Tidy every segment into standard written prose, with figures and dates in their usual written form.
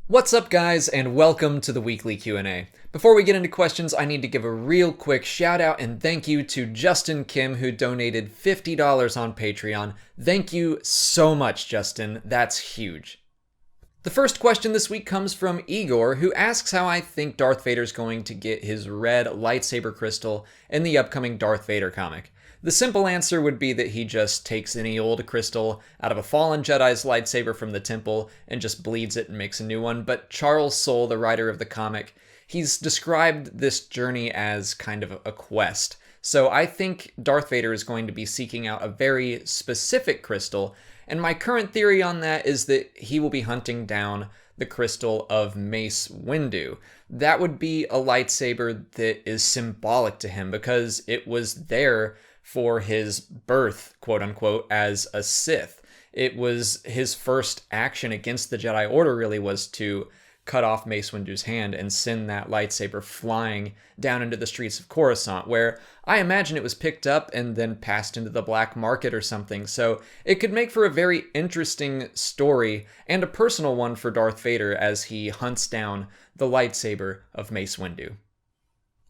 What's up guys, and welcome to the weekly Q&A. Before we get into questions, I need to give a real quick shout out and thank you to Justin Kim, who donated $50 on Patreon. Thank you so much, Justin. That's huge. The first question this week comes from Igor, who asks how I think Darth Vader's going to get his red lightsaber crystal in the upcoming Darth Vader comic. The simple answer would be that he just takes any old crystal out of a fallen Jedi's lightsaber from the temple and just bleeds it and makes a new one, but Charles Soule, the writer of the comic, he's described this journey as kind of a quest. So I think Darth Vader is going to be seeking out a very specific crystal, and my current theory on that is that he will be hunting down the crystal of Mace Windu. That would be a lightsaber that is symbolic to him because it was there for his birth, quote unquote, as a Sith. It was his first action against the Jedi Order, really, was to cut off Mace Windu's hand and send that lightsaber flying down into the streets of Coruscant, where I imagine it was picked up and then passed into the black market or something. So it could make for a very interesting story and a personal one for Darth Vader as he hunts down the lightsaber of Mace Windu.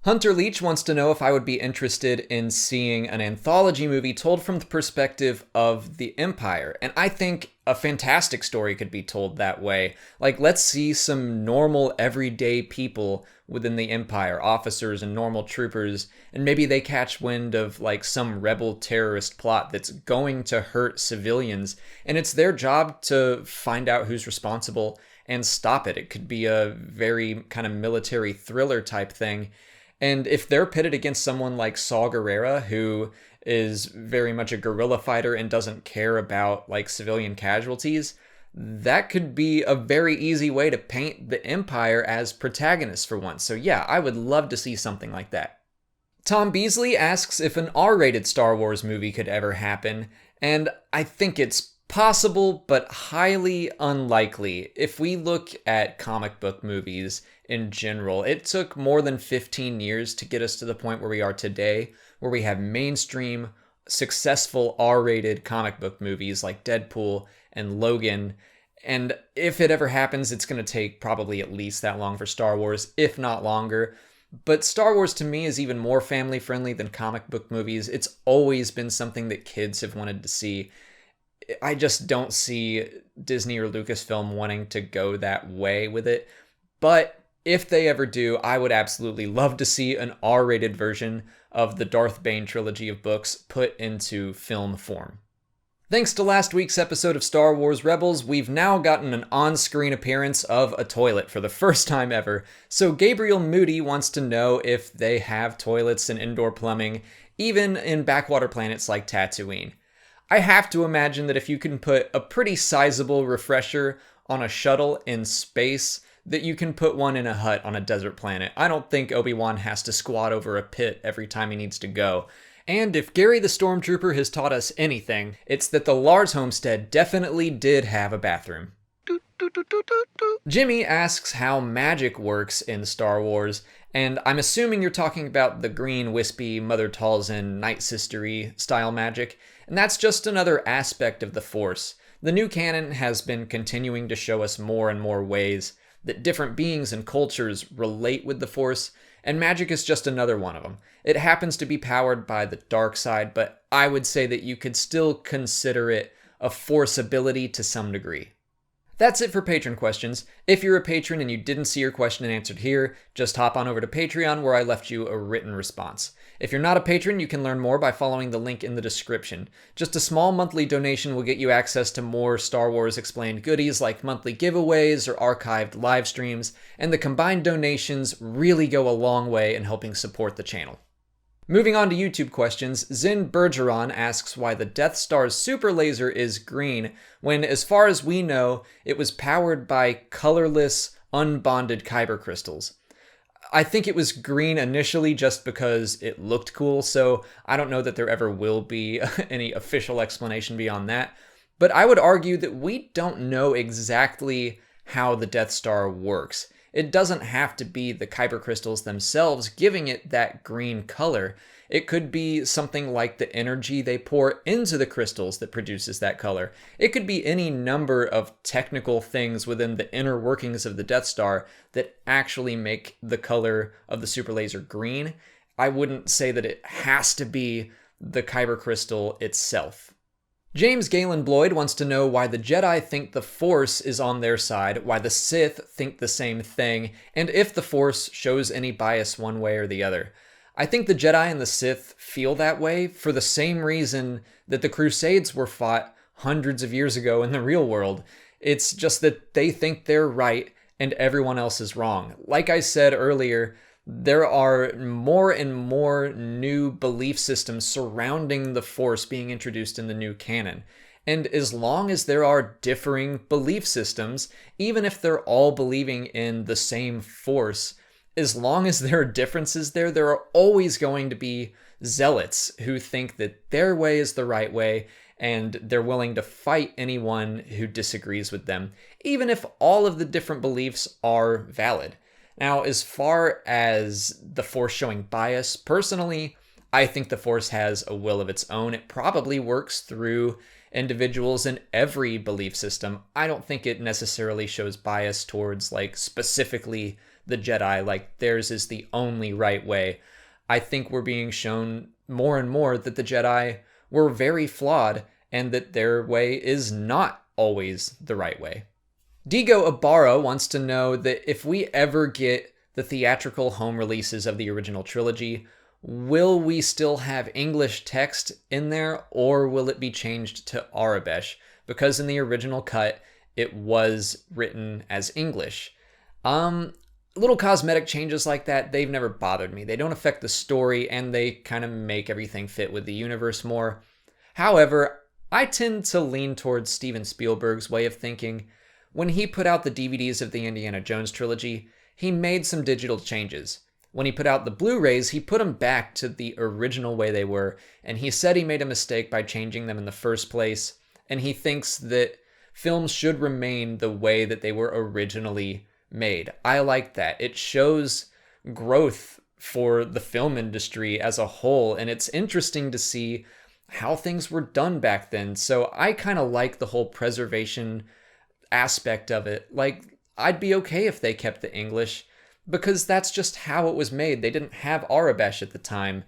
Hunter Leach wants to know if I would be interested in seeing an anthology movie told from the perspective of the Empire. And I think a fantastic story could be told that way. Like, let's see some normal, everyday people within the Empire, officers and normal troopers, and maybe they catch wind of, like, some rebel terrorist plot that's going to hurt civilians, and it's their job to find out who's responsible and stop it. It could be a very kind of military thriller type thing. And if they're pitted against someone like Saw Gerrera, who is very much a guerrilla fighter and doesn't care about like civilian casualties, that could be a very easy way to paint the Empire as protagonists for once. So yeah, I would love to see something like that. Tom Beasley asks if an R-rated Star Wars movie could ever happen, and I think it's possible, but highly unlikely. If we look at comic book movies in general, it took more than 15 years to get us to the point where we are today, where we have mainstream, successful R-rated comic book movies like Deadpool and Logan. And if it ever happens, it's going to take probably at least that long for Star Wars, if not longer. But Star Wars to me is even more family friendly than comic book movies. It's always been something that kids have wanted to see. I just don't see Disney or Lucasfilm wanting to go that way with it. But if they ever do, I would absolutely love to see an R-rated version of the Darth Bane trilogy of books put into film form. Thanks to last week's episode of Star Wars Rebels, we've now gotten an on-screen appearance of a toilet for the first time ever. So Gabriel Moody wants to know if they have toilets and indoor plumbing, even in backwater planets like Tatooine. I have to imagine that if you can put a pretty sizable refresher on a shuttle in space, that you can put one in a hut on a desert planet. I don't think Obi-Wan has to squat over a pit every time he needs to go. And if Gary the Stormtrooper has taught us anything, it's that the Lars homestead definitely did have a bathroom. Jimmy asks how magic works in Star Wars, and I'm assuming you're talking about the green, wispy, Mother Talzin, Night Sister-y style magic, and that's just another aspect of the Force. The new canon has been continuing to show us more and more ways that different beings and cultures relate with the Force, and magic is just another one of them. It happens to be powered by the dark side, but I would say that you could still consider it a Force ability to some degree. That's it for patron questions. If you're a patron and you didn't see your question answered here, just hop on over to Patreon where I left you a written response. If you're not a patron, you can learn more by following the link in the description. Just a small monthly donation will get you access to more Star Wars Explained goodies like monthly giveaways or archived live streams, and the combined donations really go a long way in helping support the channel. Moving on to YouTube questions, Zin Bergeron asks why the Death Star's Superlaser is green, when, as far as we know, it was powered by colorless, unbonded kyber crystals. I think it was green initially just because it looked cool, so I don't know that there ever will be any official explanation beyond that. But I would argue that we don't know exactly how the Death Star works. It doesn't have to be the kyber crystals themselves giving it that green color. It could be something like the energy they pour into the crystals that produces that color. It could be any number of technical things within the inner workings of the Death Star that actually make the color of the Superlaser green. I wouldn't say that it has to be the kyber crystal itself. James Galen Bloyd wants to know why the Jedi think the Force is on their side, why the Sith think the same thing, and if the Force shows any bias one way or the other. I think the Jedi and the Sith feel that way for the same reason that the Crusades were fought hundreds of years ago in the real world. It's just that they think they're right and everyone else is wrong. Like I said earlier, there are more and more new belief systems surrounding the Force being introduced in the new canon. And as long as there are differing belief systems, even if they're all believing in the same Force, as long as there are differences there are always going to be zealots who think that their way is the right way, and they're willing to fight anyone who disagrees with them, even if all of the different beliefs are valid. Now, as far as the Force showing bias, personally, I think the Force has a will of its own. It probably works through individuals in every belief system. I don't think it necessarily shows bias towards, like, specifically the Jedi, like theirs is the only right way. I think we're being shown more and more that the Jedi were very flawed and that their way is not always the right way. Digo Ibarra wants to know that if we ever get the theatrical home releases of the original trilogy, will we still have English text in there, or will it be changed to Abeche? Because in the original cut, it was written as English. Little cosmetic changes like that, they've never bothered me. They don't affect the story, and they kind of make everything fit with the universe more. However, I tend to lean towards Steven Spielberg's way of thinking. When he put out the DVDs of the Indiana Jones trilogy, he made some digital changes. When he put out the Blu-rays, he put them back to the original way they were, and he said he made a mistake by changing them in the first place, and he thinks that films should remain the way that they were originally made. I like that. It shows growth for the film industry as a whole, and it's interesting to see how things were done back then. So I kind of like the whole preservation aspect of it. Like, I'd be okay if they kept the English, because that's just how it was made. They didn't have Abeche at the time,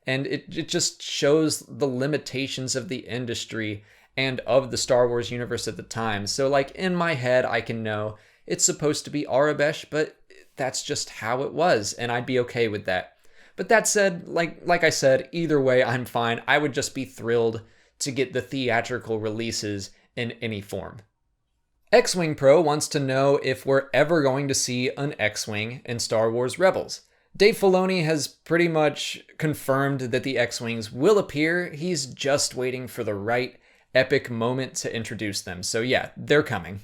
and it just shows the limitations of the industry and of the Star Wars universe at the time. So, like, in my head, I can know it's supposed to be Abeche, but that's just how it was, and I'd be okay with that. But that said, like I said, either way, I'm fine. I would just be thrilled to get the theatrical releases in any form. X-Wing Pro wants to know if we're ever going to see an X-Wing in Star Wars Rebels. Dave Filoni has pretty much confirmed that the X-Wings will appear. He's just waiting for the right epic moment to introduce them. So yeah, they're coming.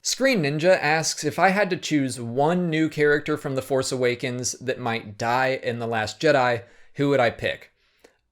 Screen Ninja asks, if I had to choose one new character from The Force Awakens that might die in The Last Jedi, who would I pick?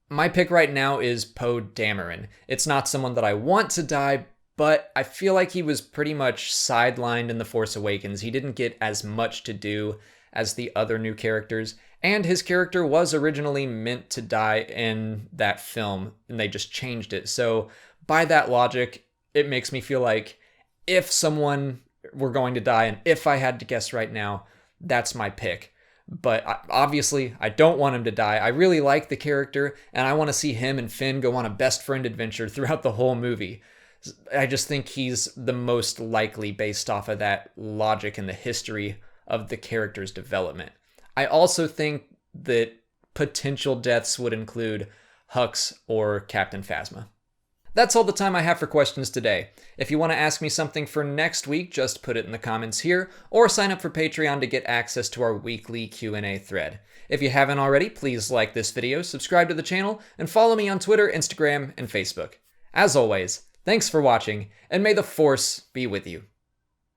My pick right now is Poe Dameron. It's not someone that I want to die, but I feel like he was pretty much sidelined in The Force Awakens. He didn't get as much to do as the other new characters, and his character was originally meant to die in that film, and they just changed it. So by that logic, it makes me feel like if someone were going to die, and if I had to guess right now, that's my pick. But obviously, I don't want him to die. I really like the character, and I want to see him and Finn go on a best friend adventure throughout the whole movie. I just think he's the most likely based off of that logic and the history of the character's development. I also think that potential deaths would include Hux or Captain Phasma. That's all the time I have for questions today. If you want to ask me something for next week, just put it in the comments here, or sign up for Patreon to get access to our weekly Q&A thread. If you haven't already, please like this video, subscribe to the channel, and follow me on Twitter, Instagram, and Facebook. As always, thanks for watching, and may the Force be with you.